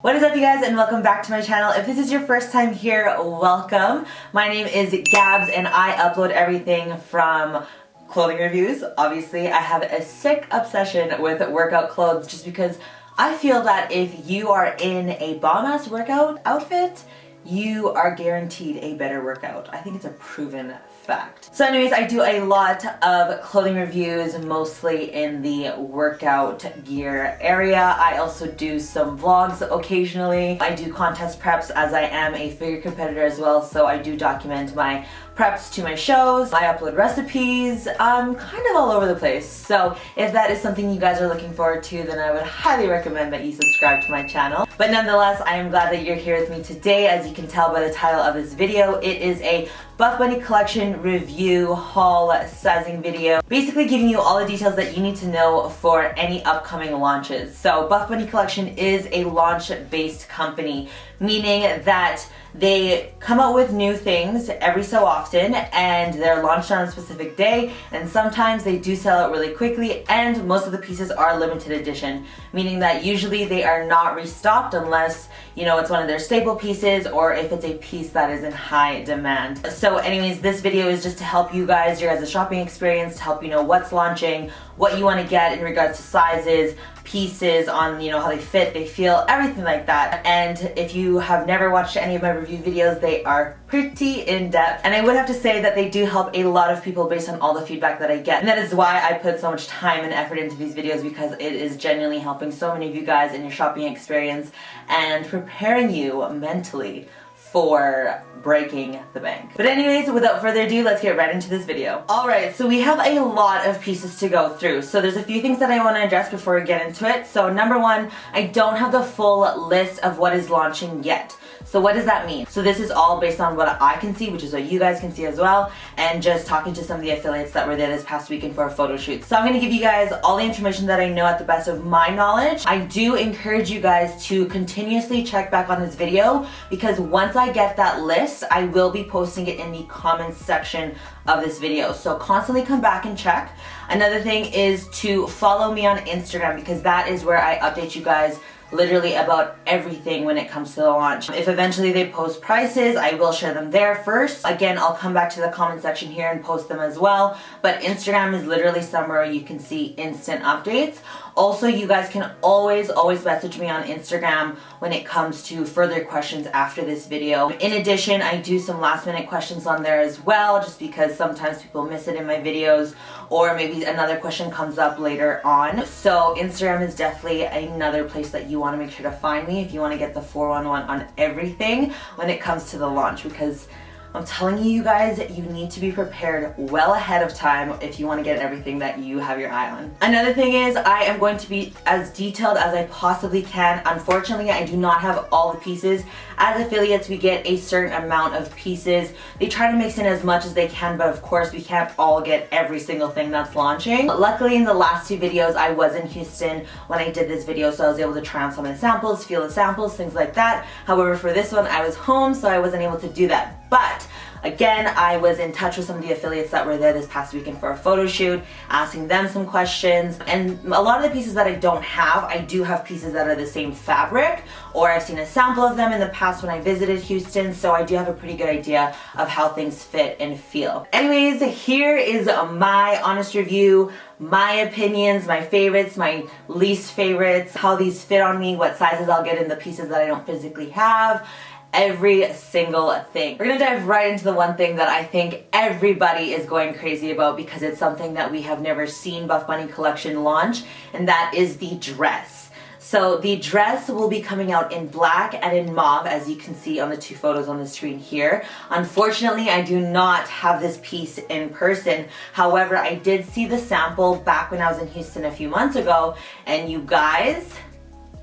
What is up, you guys, and welcome back to my channel. If this is your first time here, welcome. My name is Gabs and I upload everything from clothing reviews. Obviously, I have a sick obsession with workout clothes just because I feel that if you are in a bomb-ass workout outfit, you are guaranteed a better workout. I think it's a proven fact. So anyways, I do a lot of clothing reviews, mostly in the workout gear area. I also do some vlogs occasionally. I do contest preps as I am a figure competitor as well, so I do document my preps to my shows. I upload recipes. I'm kind of all over the place. So if that is something you guys are looking forward to, then I would highly recommend that you subscribe to my channel. But nonetheless, I am glad that you're here with me today. As you can tell by the title of this video, it is a Buffbunny collection review haul sizing video, basically giving you all the details that you need to know for any upcoming launches. So Buffbunny collection is a launch-based company, meaning that they come out with new things every so often and they're launched on a specific day, and sometimes they do sell out really quickly, and most of the pieces are limited edition, meaning that usually they are not restocked unless, you know, it's one of their staple pieces or if it's a piece that is in high demand. So anyways, this video is just to help you guys, your guys' shopping experience, to help you know what's launching, what you want to get in regards to sizes, pieces, on, you know, how they fit, they feel, everything like that. And if you have never watched any of my review videos, they are pretty in-depth, and I would have to say that they do help a lot of people based on all the feedback that I get, and that is why I put so much time and effort into these videos, because it is genuinely helping so many of you guys in your shopping experience and preparing you mentally for breaking the bank. But anyways, without further ado, let's get right into this video. Alright, so we have a lot of pieces to go through. So there's a few things that I want to address before we get into it. So number one, I don't have the full list of what is launching yet. So what does that mean? So this is all based on what I can see, which is what you guys can see as well, and just talking to some of the affiliates that were there this past weekend for a photo shoot. So I'm going to give you guys all the information that I know at the best of my knowledge. I do encourage you guys to continuously check back on this video, because once I get that list, I will be posting it in the comments section of this video. So constantly come back and check. Another thing is to follow me on Instagram, because that is where I update you guys literally about everything when it comes to the launch. If eventually they post prices, I will share them there first. Again, I'll come back to the comment section here and post them as well, but Instagram is literally somewhere you can see instant updates. Also, you guys can always message me on Instagram when it comes to further questions after this video. In addition, I do some last minute questions on there as well, just because sometimes people miss it in my videos, or maybe another question comes up later on. So Instagram is definitely another place that you want to make sure to find me if you want to get the 411 on everything when it comes to the launch, because I'm telling you guys, you need to be prepared well ahead of time if you want to get everything that you have your eye on. Another thing is, I am going to be as detailed as I possibly can. Unfortunately, I do not have all the pieces. As affiliates, we get a certain amount of pieces. They try to mix in as much as they can, but of course we can't all get every single thing that's launching. Luckily, in the last two videos, I was in Houston when I did this video, so I was able to try on some of the samples, feel the samples, things like that. However, for this one, I was home, so I wasn't able to do that. But again, I was in touch with some of the affiliates that were there this past weekend for a photo shoot, asking them some questions. And a lot of the pieces that I don't have, I do have pieces that are the same fabric, or I've seen a sample of them in the past when I visited Houston, so I do have a pretty good idea of how things fit and feel. Anyways, here is my honest review, my opinions, my favorites, my least favorites, how these fit on me, what sizes I'll get in the pieces that I don't physically have, every single thing. We're gonna dive right into the one thing that I think everybody is going crazy about, because it's something that we have never seen Buffbunny collection launch, and that is the dress. So the dress will be coming out in black and in mauve, as you can see on the two photos on the screen here. Unfortunately, I do not have this piece in person. However, I did see the sample back when I was in Houston a few months ago, and you guys,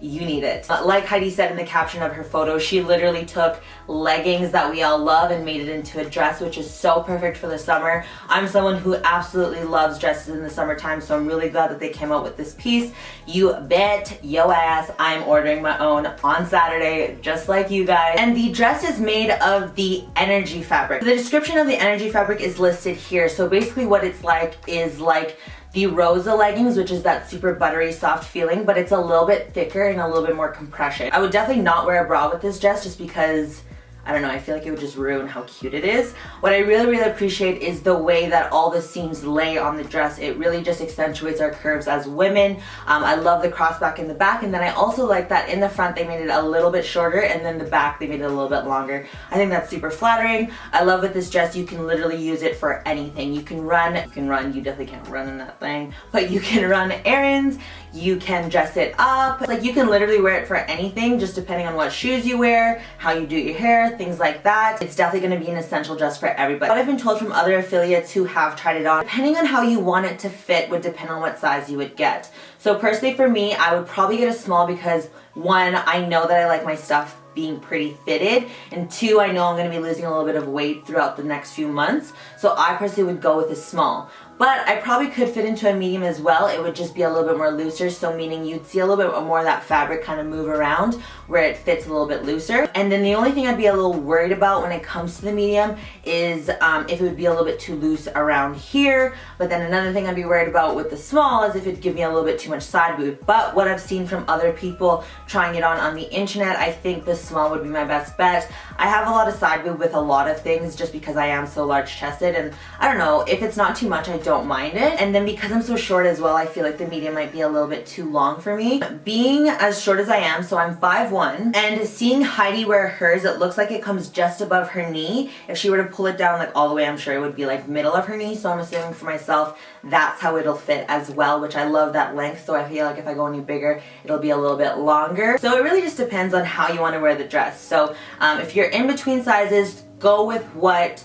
you need it. Like Heidi said in the caption of her photo, she literally took leggings that we all love and made it into a dress, which is so perfect for the summer. I'm someone who absolutely loves dresses in the summertime, so I'm really glad that they came out with this piece. You bet yo ass I'm ordering my own on Saturday, just like you guys. And the dress is made of the energy fabric. The description of the energy fabric is listed here. So basically what it's like is like the Rosa leggings, which is that super buttery soft feeling, but it's a little bit thicker and a little bit more compression. I would definitely not wear a bra with this dress just because, I don't know, I feel like it would just ruin how cute it is. What I really appreciate is the way that all the seams lay on the dress. It really just accentuates our curves as women. I love the crossback in the back, and then I also like that in the front they made it a little bit shorter, and then the back they made it a little bit longer. I think that's super flattering. I love with this dress you can literally use it for anything. You definitely can't run in that thing, but you can run errands, you can dress it up. Like, you can literally wear it for anything, just depending on what shoes you wear, how you do your hair, things like that. It's definitely going to be an essential dress for everybody. What I've been told from other affiliates who have tried it on, depending on how you want it to fit would depend on what size you would get. So personally for me, I would probably get a small because one, I know that I like my stuff being pretty fitted, and two, I know I'm going to be losing a little bit of weight throughout the next few months, so I personally would go with a small. But I probably could fit into a medium as well. It would just be a little bit more looser, so meaning you'd see a little bit more of that fabric kind of move around where it fits a little bit looser. And then the only thing I'd be a little worried about when it comes to the medium is if it would be a little bit too loose around here. But then another thing I'd be worried about with the small is if it'd give me a little bit too much side boob. But what I've seen from other people trying it on the internet, I think the small would be my best bet. I have a lot of side boob with a lot of things just because I am so large chested, and I don't know, if it's not too much, I don't mind it. And then because I'm so short as well, I feel like the medium might be a little bit too long for me. Being as short as I am, so I'm 5'1", and seeing Heidi wear hers, it looks like it comes just above her knee. If she were to pull it down like all the way, I'm sure it would be like middle of her knee, so I'm assuming for myself that's how it'll fit as well, which I love that length, so I feel like if I go any bigger, it'll be a little bit longer. So it really just depends on how you want to wear the dress. So if you're in between sizes, go with what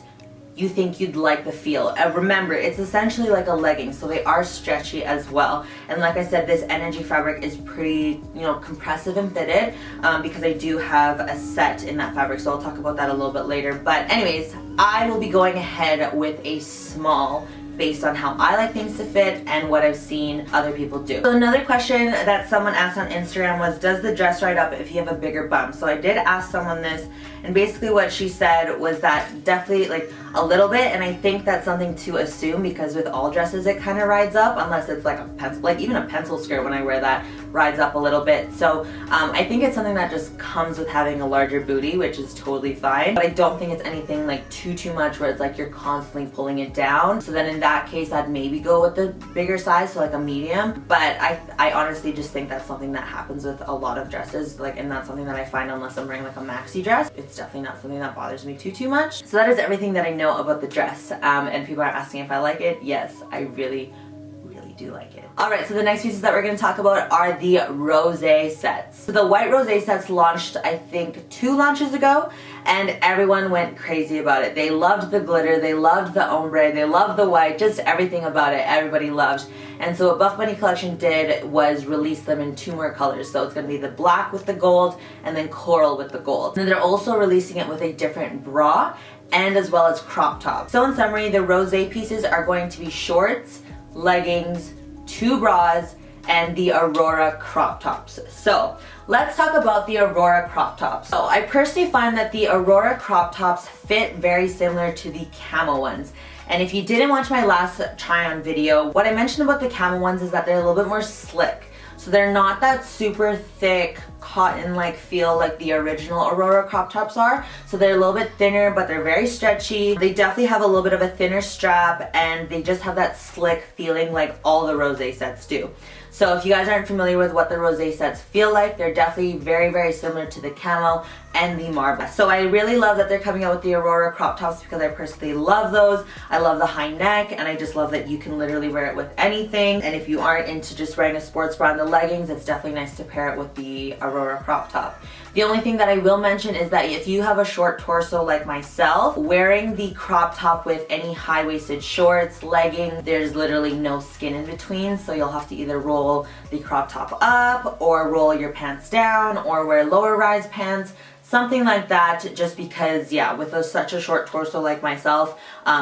you think you'd like the feel. Remember, it's essentially like a legging, so they are stretchy as well. And like I said, this energy fabric is pretty, you know, compressive and fitted because I do have a set in that fabric, so I'll talk about that a little bit later. But anyways, I will be going ahead with a small based on how I like things to fit and what I've seen other people do. So another question that someone asked on Instagram was, does the dress ride up if you have a bigger bum? So I did ask someone this, and basically what she said was that definitely like a little bit, and I think that's something to assume because with all dresses it kind of rides up, unless it's like a pencil, like even a pencil skirt when I wear that rides up a little bit. So I think it's something that just comes with having a larger booty, which is totally fine, but I don't think it's anything like too much where it's like you're constantly pulling it down. So then in that case I'd maybe go with the bigger size, so like a medium. But I honestly just think that's something that happens with a lot of dresses, like, and not something that I find unless I'm wearing like a maxi dress. It's definitely not something that bothers me too much. So that is everything that I know about the dress, and people are asking if I like it. Yes, I really do like it. Alright, so the next pieces that we're going to talk about are the Roseate sets. So the white Roseate sets launched, I think, 2 launches ago, and everyone went crazy about it. They loved the glitter, they loved the ombre, they loved the white, just everything about it, everybody loved. And so what Buffbunny collection did was release them in 2 more colors. So it's going to be the black with the gold and then coral with the gold. And they're also releasing it with a different bra and as well as crop top. So in summary, the Roseate pieces are going to be shorts, leggings, 2 bras, and the Aurora crop tops. So let's talk about the Aurora crop tops. So I personally find that the Aurora crop tops fit very similar to the camo ones. And if you didn't watch my last try on video, what I mentioned about the camo ones is that they're a little bit more slick. So they're not that super thick cotton-like feel like the original Aurora crop tops are. So they're a little bit thinner, but they're very stretchy. They definitely have a little bit of a thinner strap, and they just have that slick feeling like all the Roseate sets do. So if you guys aren't familiar with what the Roseate sets feel like, they're definitely very similar to the camo and the marble. So I really love that they're coming out with the Aurora crop tops because I personally love those. I love the high neck, and I just love that you can literally wear it with anything. And if you aren't into just wearing a sports bra and the leggings, it's definitely nice to pair it with the Aurora crop top. The only thing that I will mention is that if you have a short torso like myself, wearing the crop top with any high-waisted shorts, leggings, there's literally no skin in between, so you'll have to either roll the crop top up or roll your pants down or wear lower rise pants, something like that, just because, yeah, with such a short torso like myself,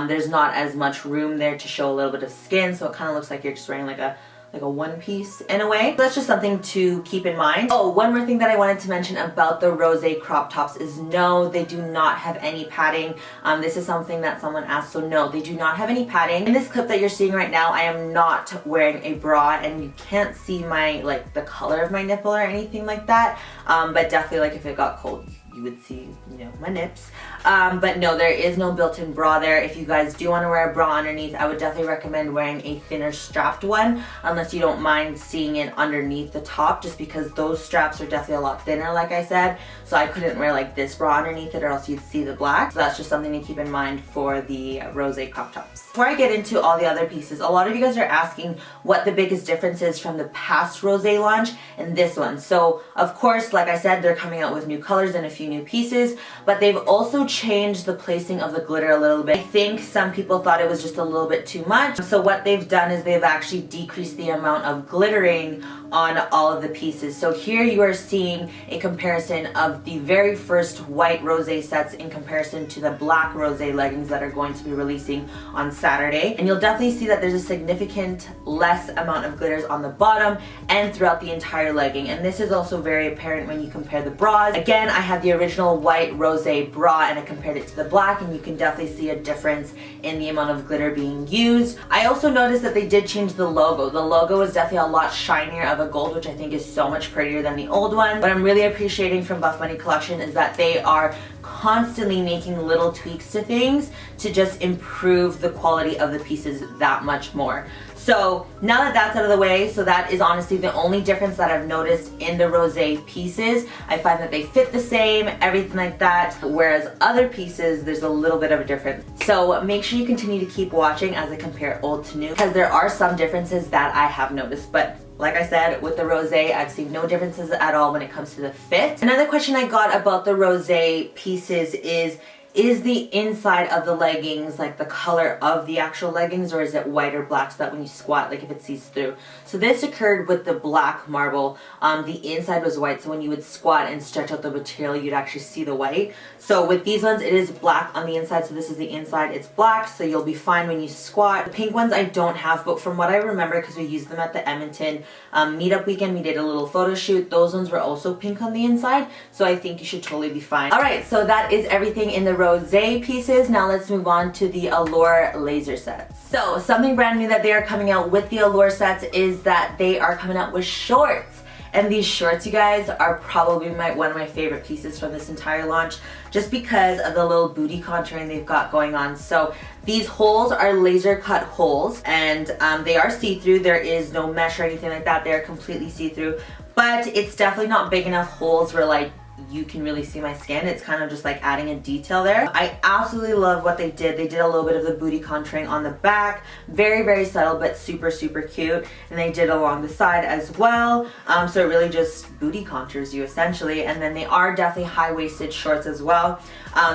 there's not as much room there to show a little bit of skin, so it kind of looks like you're just wearing like a like a one piece in a way. So that's just something to keep in mind. Oh, one more thing that I wanted to mention about the Roseate crop tops is no, they do not have any padding. This is something that someone asked, so no, they do not have any padding. In this clip that you're seeing right now, I am not wearing a bra, and you can't see my, like, the color of my nipple or anything like that. But definitely, like, if it got cold, you would see, you know, my nips. But no, there is no built-in bra there. If you guys do want to wear a bra underneath, I would definitely recommend wearing a thinner strapped one, unless you don't mind seeing it underneath the top, just because those straps are definitely a lot thinner, like I said. So I couldn't wear like this bra underneath it, or else you'd see the black. So that's just something to keep in mind for the Roseate crop tops. Before I get into all the other pieces, a lot of you guys are asking what the biggest difference is from the past Roseate launch and this one. So of course, like I said, they're coming out with new colors and a few new pieces, but they've also changed the placing of the glitter a little bit. I think some people thought it was just a little bit too much. So what they've done is they've actually decreased the amount of glittering on all of the pieces. So here you are seeing a comparison of the very first white Roseate sets in comparison to the black Roseate leggings that are going to be releasing on Saturday. And you'll definitely see that there's a significant less amount of glitters on the bottom and throughout the entire legging. And this is also very apparent when you compare the bras. Again, I have the original white Roseate bra and I compared it to the black, and you can definitely see a difference in the amount of glitter being used. I also noticed that they did change the logo. The logo is definitely a lot shinier of a gold, which I think is so much prettier than the old one. What I'm really appreciating from Buffbunny collection is that they are constantly making little tweaks to things to just improve the quality of the pieces that much more. So now that that's out of the way, so that is honestly the only difference that I've noticed in the Roseate pieces. I find that they fit the same, everything like that, whereas other pieces, there's a little bit of a difference. So make sure you continue to keep watching as I compare old to new, because there are some differences that I have noticed, but like I said, with the Roseate, I've seen no differences at all when it comes to the fit. Another question I got about the Roseate pieces is the inside of the leggings like the color of the actual leggings, or is it white or black so that when you squat, like if it sees through? So this occurred with the black marble. The inside was white, so when you would squat and stretch out the material, you'd actually see the white. So with these ones, it is black on the inside, so this is the inside, it's black, so you'll be fine when you squat. The pink ones I don't have, but from what I remember, because we used them at the Edmonton meetup weekend, we did a little photo shoot, those ones were also pink on the inside, so I think you should totally be fine. Alright, so that is everything in the Roseate pieces. Now let's move on to the Allure laser sets. So something brand new that they are coming out with the Allure sets is that they are coming out with shorts. And these shorts, you guys, are probably one of my favorite pieces from this entire launch, just because of the little booty contouring they've got going on. So these holes are laser cut holes, and they are see-through. There is no mesh or anything like that. They're completely see-through, but it's definitely not big enough holes where like you can really see my skin. It's kind of just like adding a detail there. I absolutely love what they did. They did a little bit of the booty contouring on the back. Very, very subtle, but super, super cute. And they did along the side as well. So it really just booty contours you essentially. And then they are definitely high-waisted shorts as well.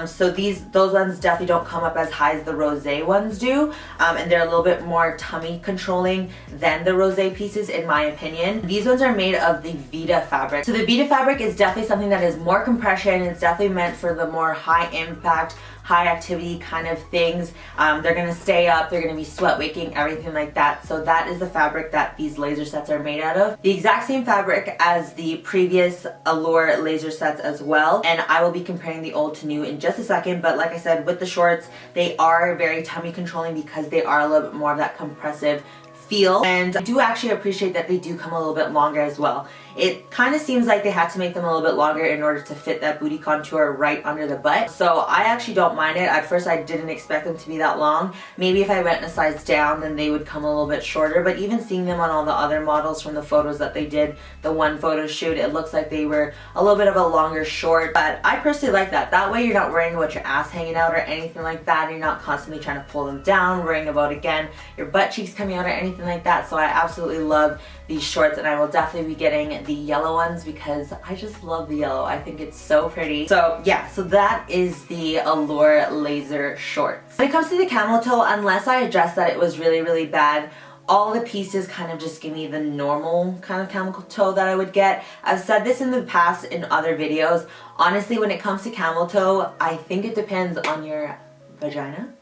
So those ones definitely don't come up as high as the Roseate ones do. And they're a little bit more tummy controlling than the Roseate pieces in my opinion. These ones are made of the Vita fabric. So the Vita fabric is definitely something that is more compression. It's definitely meant for the more high impact, high activity kind of things. They're gonna stay up, they're gonna be sweat wicking, everything like that. So that is the fabric that these laser sets are made out of. The exact same fabric as the previous Allure laser sets as well. And I will be comparing the old to new in just a second. But like I said, with the shorts, they are very tummy controlling because they are a little bit more of that compressive feel. And I do actually appreciate that they do come a little bit longer as well. It kind of seems like they had to make them a little bit longer in order to fit that booty contour right under the butt. So I actually don't mind it. At first I didn't expect them to be that long. Maybe if I went a size down, then they would come a little bit shorter. But even seeing them on all the other models from the photos that they did, the one photo shoot, it looks like they were a little bit of a longer short. But I personally like that. That way you're not worrying about your ass hanging out or anything like that. You're not constantly trying to pull them down, worrying about, again, your butt cheeks coming out or anything like that. So I absolutely love these shorts, and I will definitely be getting the yellow ones because I just love the yellow. I think it's so pretty. So yeah, so that is the Allure laser shorts. When it comes to the camel toe, unless I addressed that it was really, really bad, all the pieces kind of just give me the normal kind of camel toe that I would get. I've said this in the past in other videos. Honestly, when it comes to camel toe, I think it depends on your vagina.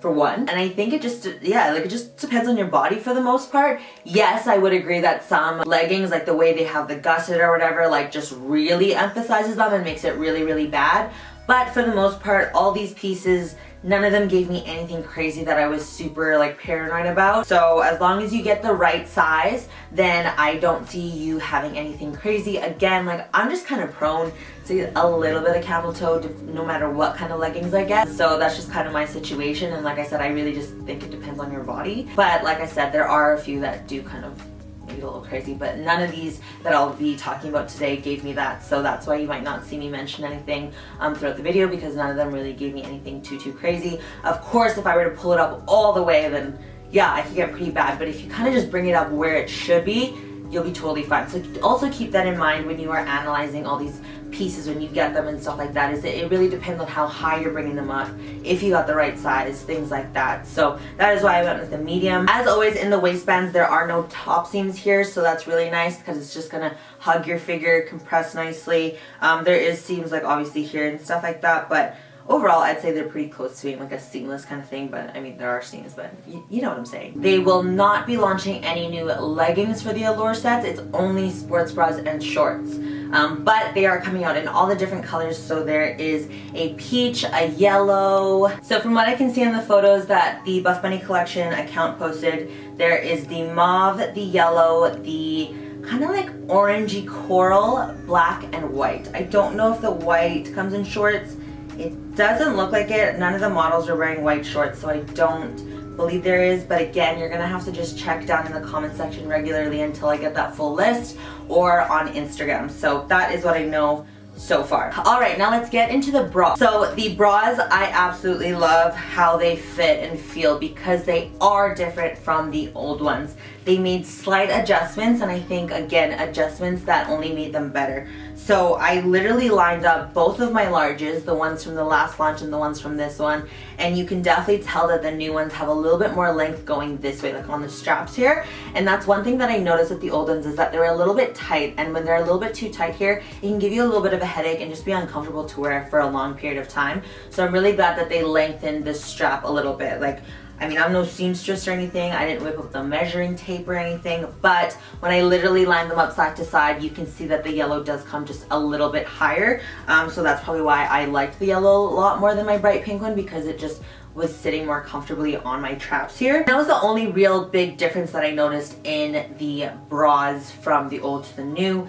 for one. And I think it just, yeah, like it just depends on your body for the most part. Yes, I would agree that some leggings, like the way they have the gusset or whatever, like just really emphasizes them and makes it really, really bad. But for the most part, all these pieces, none of them gave me anything crazy that I was super like paranoid about. So as long as you get the right size, then I don't see you having anything crazy. Again, like I'm just kind of prone to a little bit of camel toe no matter what kind of leggings I get. So that's just kind of my situation. And like I said, I really just think it depends on your body. But like I said, there are a few that do kind of maybe a little crazy, but none of these that I'll be talking about today gave me that. So that's why you might not see me mention anything throughout the video, because none of them really gave me anything too crazy. Of course, if I were to pull it up all the way, then yeah, I could get pretty bad. But if you kind of just bring it up where it should be, you'll be totally fine. So also keep that in mind when you are analyzing all these pieces when you get them and stuff like that, is that it really depends on how high you're bringing them up, if you got the right size, things like that. So that is why I went with the medium. As always, in the waistbands there are no top seams here, so that's really nice because it's just gonna hug your figure, compress nicely. There is seams like obviously here and stuff like that, but overall, I'd say they're pretty close to being like a seamless kind of thing, but I mean, there are seams, but you know what I'm saying. They will not be launching any new leggings for the Allure sets. It's only sports bras and shorts. But they are coming out in all the different colors. So there is a peach, a yellow. So from what I can see in the photos that the Buffbunny collection account posted, there is the mauve, the yellow, the kind of like orangey coral, black, and white. I don't know if the white comes in shorts. It doesn't look like it. None of the models are wearing white shorts, so I don't believe there is. But again, you're gonna have to just check down in the comment section regularly until I get that full list, or on Instagram. So that is what I know so far. All right, now let's get into the bra. So the bras, I absolutely love how they fit and feel because they are different from the old ones. They made slight adjustments, and I think again, adjustments that only made them better. So I literally lined up both of my larges, the ones from the last launch and the ones from this one, and you can definitely tell that the new ones have a little bit more length going this way, like on the straps here. And that's one thing that I noticed with the old ones, is that they're a little bit tight, and when they're a little bit too tight here, it can give you a little bit of a headache and just be uncomfortable to wear for a long period of time. So I'm really glad that they lengthened this strap a little bit. Like, I mean, I'm no seamstress or anything. I didn't whip up the measuring tape or anything, but when I literally lined them up side to side, you can see that the yellow does come just a little bit higher. So that's probably why I liked the yellow a lot more than my bright pink one, because it just was sitting more comfortably on my traps here. That was the only real big difference that I noticed in the bras from the old to the new.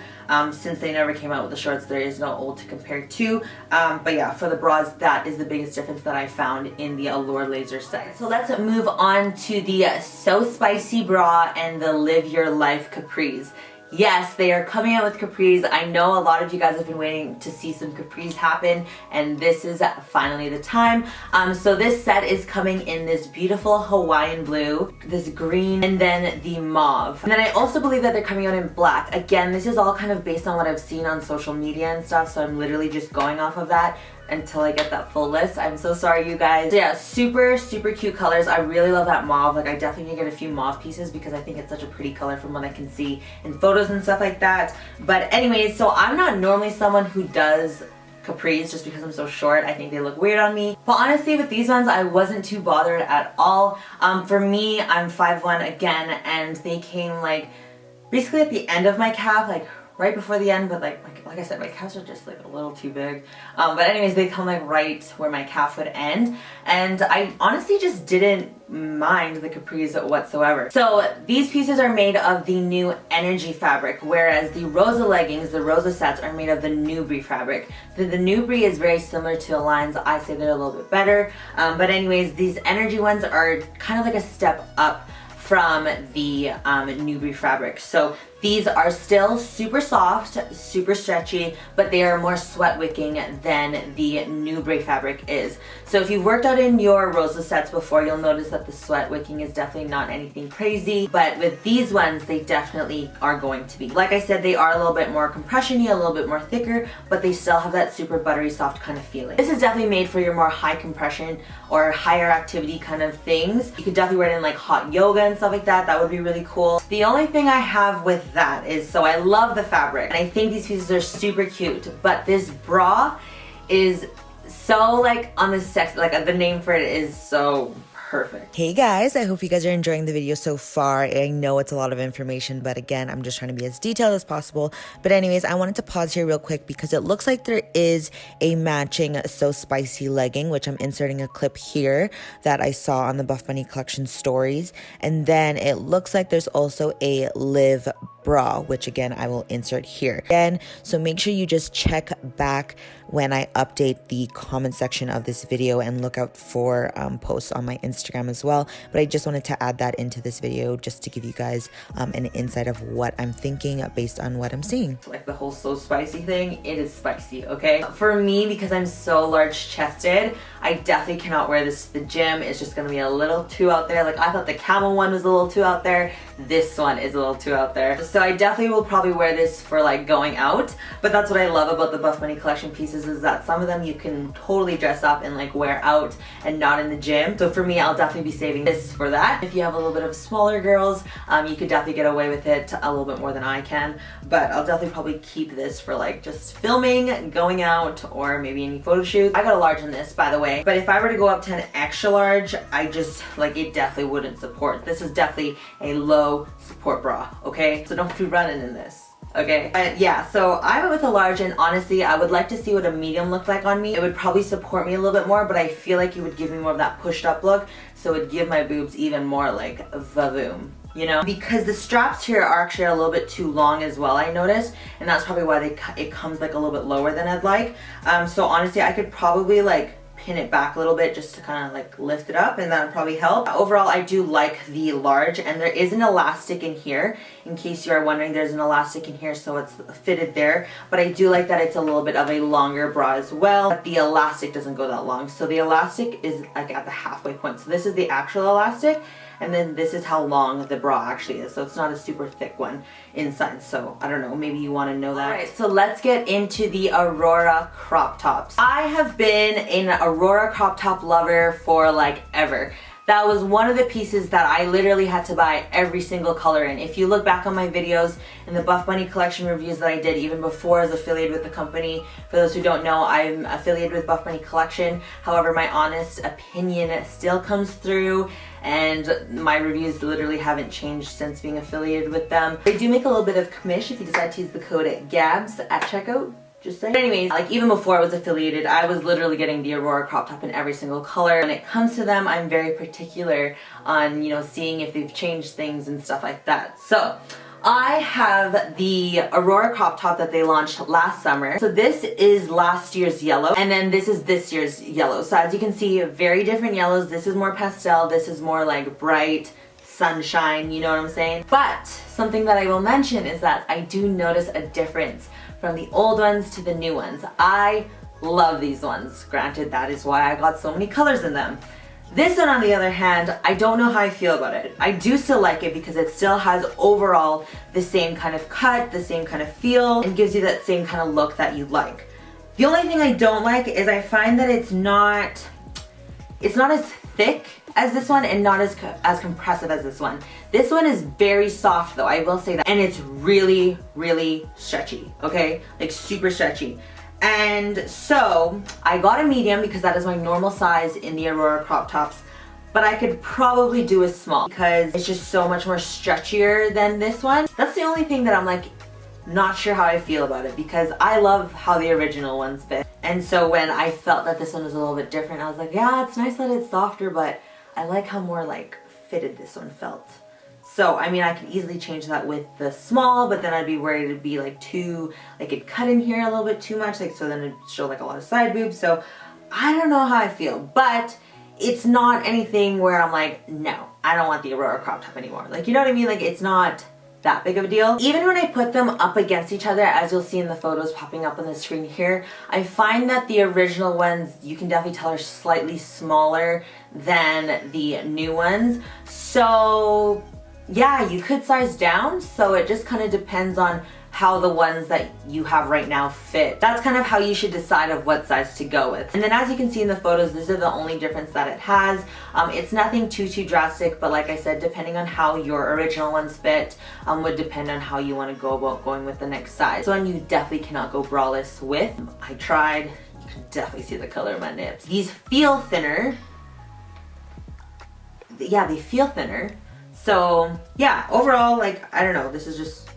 Since they never came out with the shorts, there is no old to compare to. But yeah, for the bras, that is the biggest difference that I found in the Allure laser set. So let's move on to the So Spicy bra and the Live Your Life capris. Yes, they are coming out with capris. I know a lot of you guys have been waiting to see some capris happen, and this is finally the time. So this set is coming in this beautiful Hawaiian blue, this green, and then the mauve. And then I also believe that they're coming out in black. Again, this is all kind of based on what I've seen on social media and stuff, so I'm literally just going off of that until I get that full list. I'm so sorry, you guys. So yeah, super cute colors. I really love that mauve. Like, I definitely need to get a few mauve pieces because I think it's such a pretty color from what I can see in photos and stuff like that. But anyways, so I'm not normally someone who does capris just because I'm so short. I think they look weird on me. But honestly, with these ones, I wasn't too bothered at all. For me, I'm 5'1" again, and they came like basically at the end of my calf, like right before the end, but like I said, my calves are just like a little too big. But anyways, they come like right where my calf would end, and I honestly just didn't mind the capris whatsoever. So these pieces are made of the new Energy fabric, whereas the Rosa leggings, the Rosa sets, are made of the Nubri fabric. The Nubri is very similar to the lines. I say they're a little bit better. But anyways, these Energy ones are kind of like a step up from the Nubri fabric. So these are still super soft, super stretchy, but they are more sweat wicking than the Nubri fabric is. So if you've worked out in your Rosa sets before, you'll notice that the sweat wicking is definitely not anything crazy, but with these ones, they definitely are going to be. Like I said, they are a little bit more compression-y, a little bit more thicker, but they still have that super buttery soft kind of feeling. This is definitely made for your more high compression or higher activity kind of things. You could definitely wear it in like hot yoga and stuff like that. That would be really cool. The only thing I have with that is, so I love the fabric and I think these pieces are super cute, but this bra is so like on the sex, like the name for it is so perfect. Hey guys, I hope you guys are enjoying the video so far. I know it's a lot of information, but again, I'm just trying to be as detailed as possible. But anyways, I wanted to pause here real quick because it looks like there is a matching So Spicy legging, which I'm inserting a clip here that I saw on the Buffbunny collection stories. And then it looks like there's also a Live bra, which again I will insert here again. So make sure you just check back when I update the comment section of this video and look out for posts on my Instagram as well. But I just wanted to add that into this video just to give you guys an insight of what I'm thinking based on what I'm seeing. Like the whole So Spicy thing, it is spicy, okay? For me, because I'm so large chested, I definitely cannot wear this to the gym. It's just gonna be a little too out there. Like I thought the camel one was a little too out there. This one is a little too out there. So I definitely will probably wear this for like going out. But that's what I love about the Buffbunny collection pieces is that some of them you can totally dress up and like wear out and not in the gym. So for me, I'll definitely be saving this for that. If you have a little bit of smaller girls, you could definitely get away with it a little bit more than I can. But I'll definitely probably keep this for like just filming, going out, or maybe any photo shoots. I got a large in this, by the way. But if I were to go up to an extra large, I just like it definitely wouldn't support. This is definitely a low support bra, okay? So don't be running in this. Okay, yeah, so I went with a large, and honestly I would like to see what a medium looked like on me. It would probably support me a little bit more, but I feel like it would give me more of that pushed up look, so it would give my boobs even more like vavoom, you know? Because the straps here are actually a little bit too long as well, I noticed, and that's probably why it comes like a little bit lower than I'd like. So honestly I could probably like pin it back a little bit just to kind of like lift it up, and that would probably help. Overall, I do like the large, and there is an elastic in here. In case you are wondering, there's an elastic in here, so it's fitted there. But I do like that it's a little bit of a longer bra as well. But the elastic doesn't go that long. So the elastic is like at the halfway point. So this is the actual elastic, and then this is how long the bra actually is. So it's not a super thick one inside. So I don't know, maybe you want to know that. All right, so let's get into the Aurora crop tops. I have been an Aurora crop top lover for like ever. That was one of the pieces that I literally had to buy every single color in. If you look back on my videos and the Buffbunny collection reviews that I did even before I was affiliated with the company, for those who don't know, I'm affiliated with Buffbunny collection. However, my honest opinion still comes through, and my reviews literally haven't changed since being affiliated with them. They do make a little bit of commish if you decide to use the code GABS at checkout. Just saying. But anyways, like even before I was affiliated, I was literally getting the Aurora crop top in every single color. When it comes to them, I'm very particular on, you know, seeing if they've changed things and stuff like that. So I have the Aurora crop top that they launched last summer. So this is last year's yellow, and then this is this year's yellow. So as you can see, very different yellows. This is more pastel, this is more like bright sunshine, you know what I'm saying? But something that I will mention is that I do notice a difference from the old ones to the new ones. I love these ones. Granted, that is why I got so many colors in them. This one, on the other hand, I don't know how I feel about it. I do still like it because it still has overall the same kind of cut, the same kind of feel, and gives you that same kind of look that you like. The only thing I don't like is I find that it's not as thick as this one and not as compressive as this one. This one is very soft though, I will say that. And it's really, really stretchy, okay? Like super stretchy. And so I got a medium because that is my normal size in the Aurora crop tops, but I could probably do a small because it's just so much more stretchier than this one. That's the only thing that I'm like not sure how I feel about it, because I love how the original ones fit. And so when I felt that this one was a little bit different, I was like, yeah, it's nice that it's softer, but I like how more like fitted this one felt. So, I mean, I could easily change that with the small, but then I'd be worried it'd be like too, like it'd cut in here a little bit too much, like so then it'd show like a lot of side boobs. So I don't know how I feel, but it's not anything where I'm like, no, I don't want the Aurora crop top anymore. Like, you know what I mean? Like, it's not that big of a deal. Even when I put them up against each other, as you'll see in the photos popping up on the screen here, I find that the original ones, you can definitely tell, are slightly smaller than the new ones. So yeah, you could size down, so it just kind of depends on how the ones that you have right now fit. That's kind of how you should decide of what size to go with. And then as you can see in the photos, these are the only difference that it has. It's nothing too drastic, but like I said, depending on how your original ones fit, would depend on how you want to go about going with the next size. So one you definitely cannot go braless with. I tried, you can definitely see the color of my nips. These feel thinner, yeah, they feel thinner. So yeah, overall, like, I don't know, this is just,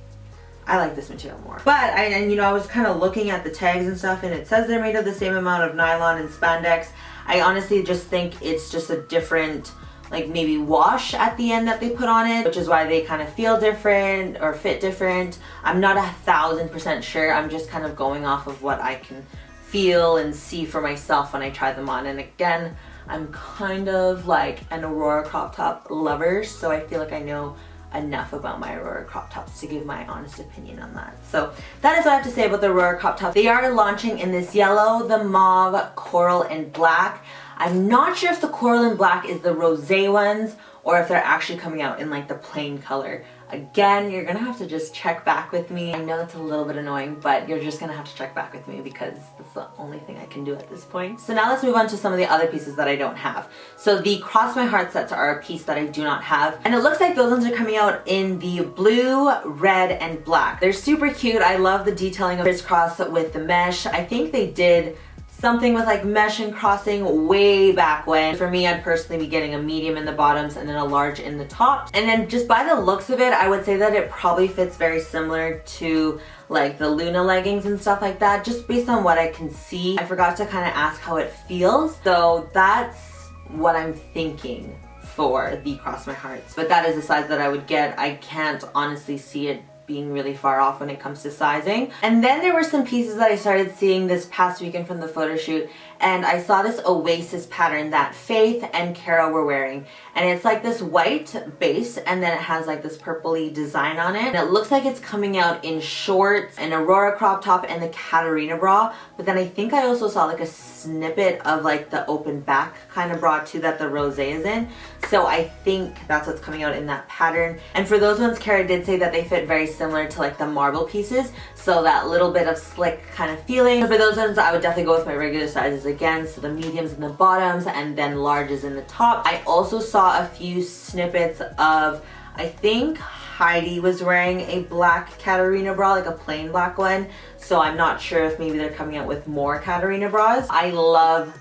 I like this material more. But and you know, I was kind of looking at the tags and stuff, and it says they're made of the same amount of nylon and spandex. I honestly just think it's just a different, like, maybe wash at the end that they put on it, which is why they kind of feel different or fit different. I'm not 1000% sure. I'm just kind of going off of what I can feel and see for myself when I try them on. And again, I'm kind of like an Aurora crop top lover, so I feel like I know enough about my Aurora crop tops to give my honest opinion on that. So that is what I have to say about the Aurora crop top. They are launching in this yellow, the mauve, coral, and black. I'm not sure if the coral and black is the rosé ones or if they're actually coming out in like the plain color. Again, you're gonna have to just check back with me. I know that's a little bit annoying, but you're just gonna have to check back with me because that's the only thing I can do at this point. So now let's move on to some of the other pieces that I don't have. So the Cross My Heart sets are a piece that I do not have. And it looks like those ones are coming out in the blue, red, and black. They're super cute. I love the detailing of crisscross with the mesh. I think they did something with like mesh and crossing way back when. For me, I'd personally be getting a medium in the bottoms and then a large in the tops. And then just by the looks of it, I would say that it probably fits very similar to like the Luna leggings and stuff like that, just based on what I can see. I forgot to kind of ask how it feels. So that's what I'm thinking for the Cross My Hearts. But that is the size that I would get. I can't honestly see it being really far off when it comes to sizing. And then there were some pieces that I started seeing this past weekend from the photo shoot, and I saw this Oasis pattern that Faith and Kara were wearing, and it's like this white base and then it has like this purpley design on it, and it looks like it's coming out in shorts, an Aurora crop top, and the Catarina bra. But then I think I also saw like a snippet of like the open back kind of bra too that the Rosé is in. So I think that's what's coming out in that pattern. And for those ones, Kara did say that they fit very similar to like the marble pieces, so that little bit of slick kind of feeling. So for those ones, I would definitely go with my regular sizes again, so the mediums in the bottoms and then larges in the top. I also saw a few snippets of, I think Heidi was wearing a black Catarina bra, like a plain black one, so I'm not sure if maybe they're coming out with more Catarina bras. I love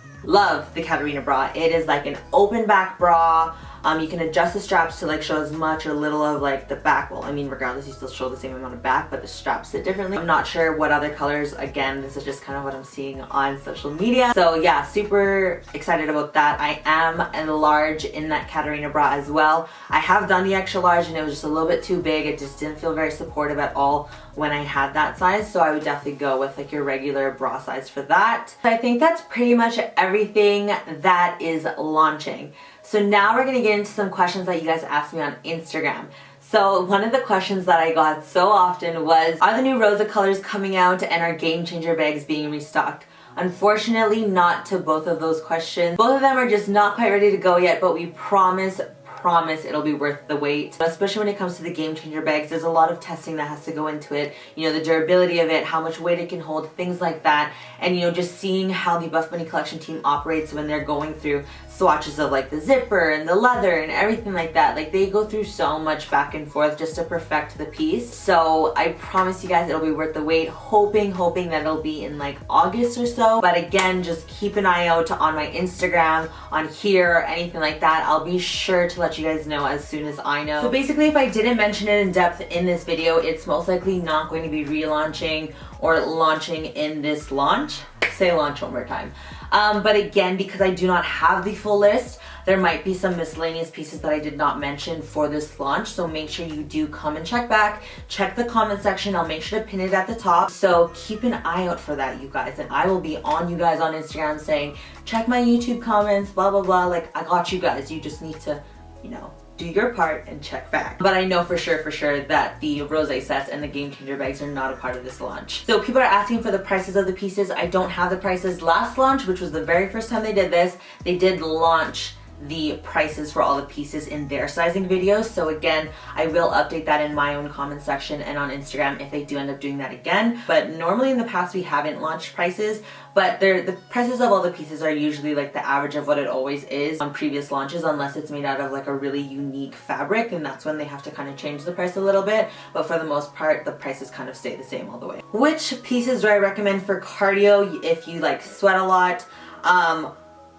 the Catarina bra. It is like an open back bra. You can adjust the straps to like show as much or little of like the back. Well, I mean, regardless, you still show the same amount of back, but the straps sit differently. I'm not sure what other colors. Again, this is just kind of what I'm seeing on social media. So yeah, super excited about that. I am a large in that Catarina bra as well. I have done the extra large and it was just a little bit too big. It just didn't feel very supportive at all when I had that size. So I would definitely go with like your regular bra size for that. I think that's pretty much everything that is launching. So now we're gonna get into some questions that you guys asked me on Instagram. So one of the questions that I got so often was, are the new Rosa colors coming out and are Game Changer bags being restocked? Unfortunately, not to both of those questions. Both of them are just not quite ready to go yet, but we promise it'll be worth the wait. Especially when it comes to the Game Changer bags, there's a lot of testing that has to go into it. You know, the durability of it, how much weight it can hold, things like that. And you know, just seeing how the Buffbunny collection team operates when they're going through swatches of like the zipper and the leather and everything like that. Like they go through so much back and forth just to perfect the piece. So I promise you guys it'll be worth the wait. Hoping that it'll be in like August or so. But again, just keep an eye out on my Instagram, on here, or anything like that. I'll be sure to let you guys know as soon as I know. So basically, if I didn't mention it in depth in this video, it's most likely not going to be relaunching or launching in this launch. Say launch one more time. But again, because I do not have the full list, there might be some miscellaneous pieces that I did not mention for this launch. So make sure you do come and check back. Check the comment section. I'll make sure to pin it at the top. So keep an eye out for that, you guys. And I will be on you guys on Instagram saying, check my YouTube comments, blah, blah, blah. Like, I got you guys. You just need to, you know, do your part and check back. But I know for sure that the Rosé sets and the Game Changer bags are not a part of this launch. So people are asking for the prices of the pieces. I don't have the prices. Last launch, which was the very first time they did this, they did launch the prices for all the pieces in their sizing videos. So again, I will update that in my own comment section and on Instagram if they do end up doing that again. But normally in the past we haven't launched prices, but the prices of all the pieces are usually like the average of what it always is on previous launches, unless it's made out of like a really unique fabric, and that's when they have to kind of change the price a little bit. But for the most part, the prices kind of stay the same all the way. Which pieces do I recommend for cardio if you like sweat a lot?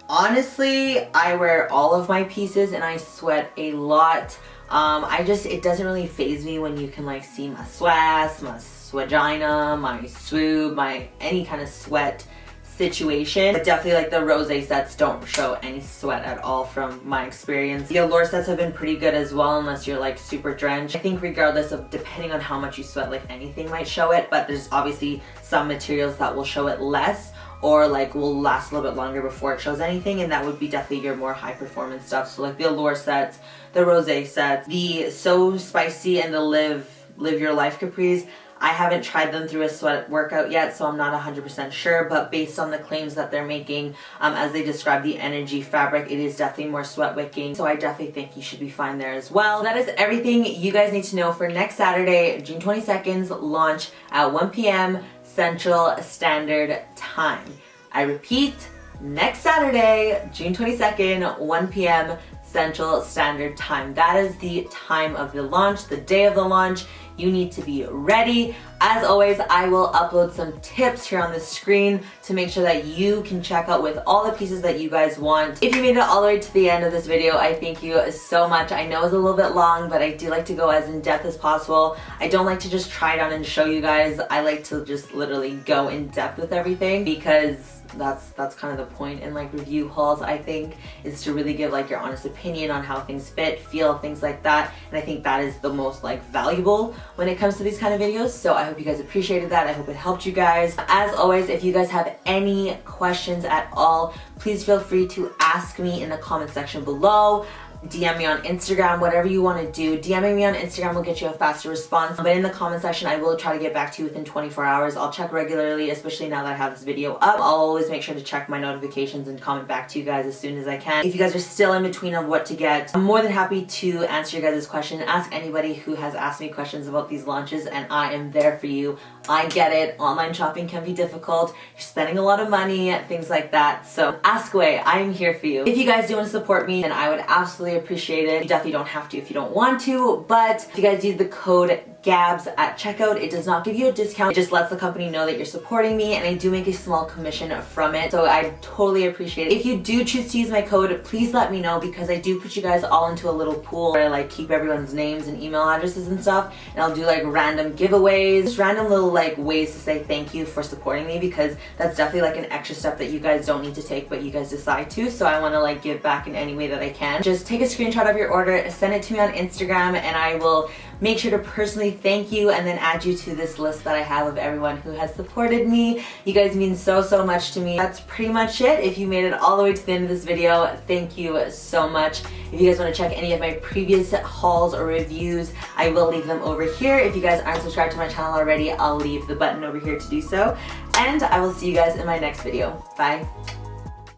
Honestly, I wear all of my pieces and I sweat a lot. It doesn't really faze me when you can like see my swass, my swagina, my swoob, my any kind of sweat situation. But definitely like the Roseate sets don't show any sweat at all from my experience. The Allure sets have been pretty good as well, unless you're like super drenched. I think regardless of depending on how much you sweat, like anything might show it, but there's obviously some materials that will show it less or like will last a little bit longer before it shows anything, and that would be definitely your more high performance stuff. So like the Allure sets, the Roseate sets, the So Spicy and the Live Your Life capris. I haven't tried them through a sweat workout yet, so I'm not 100% sure, but based on the claims that they're making, as they describe the energy fabric, it is definitely more sweat wicking, so I definitely think you should be fine there as well. So that is everything you guys need to know for next Saturday, June 22nd's launch at 1 p.m. Central Standard Time. I repeat, next Saturday, June 22nd, 1 p.m. Central Standard Time. That is the time of the launch, the day of the launch. You need to be ready. As always, I will upload some tips here on the screen to make sure that you can check out with all the pieces that you guys want. If you made it all the way to the end of this video, I thank you so much. I know it's a little bit long, but I do like to go as in depth as possible. I don't like to just try it on and show you guys. I like to just literally go in depth with everything, because that's kind of the point in like review hauls, I think, is to really give like your honest opinion on how things fit, feel, things like that. And I think that is the most like valuable when it comes to these kind of videos. So I hope you guys appreciated that. I hope it helped you guys. As always, if you guys have any questions at all, please feel free to ask me in the comment section below. DM me on Instagram, whatever you want to do. DMing me on Instagram will get you a faster response, but in the comment section I will try to get back to you within 24 hours. I'll check regularly, especially now that I have this video up. I'll always make sure to check my notifications and comment back to you guys as soon as I can. If you guys are still in between of what to get, I'm more than happy to answer your guys' question. Ask anybody who has asked me questions about these launches, and I am there for you. I get it. Online shopping can be difficult. You're spending a lot of money, things like that. So ask away. I am here for you. If you guys do want to support me, then I would absolutely appreciate it. You definitely don't have to if you don't want to, but if you guys use the code GABS at checkout, it does not give you a discount. It just lets the company know that you're supporting me, and I do make a small commission from it, so I totally appreciate it. If you do choose to use my code, please let me know, because I do put you guys all into a little pool where I like keep everyone's names and email addresses and stuff, and I'll do like random giveaways, just random little like ways to say thank you for supporting me, because that's definitely like an extra step that you guys don't need to take but you guys decide to. So I want to like give back in any way that I can. Just take a screenshot of your order, send it to me on Instagram, and I will make sure to personally thank you and then add you to this list that I have of everyone who has supported me. You guys mean so much to me. That's pretty much it. If you made it all the way to the end of this video, thank you so much. If you guys want to check any of my previous hauls or reviews, I will leave them over here. If you guys aren't subscribed to my channel already, I'll leave the button over here to do so. And I will see you guys in my next video. Bye.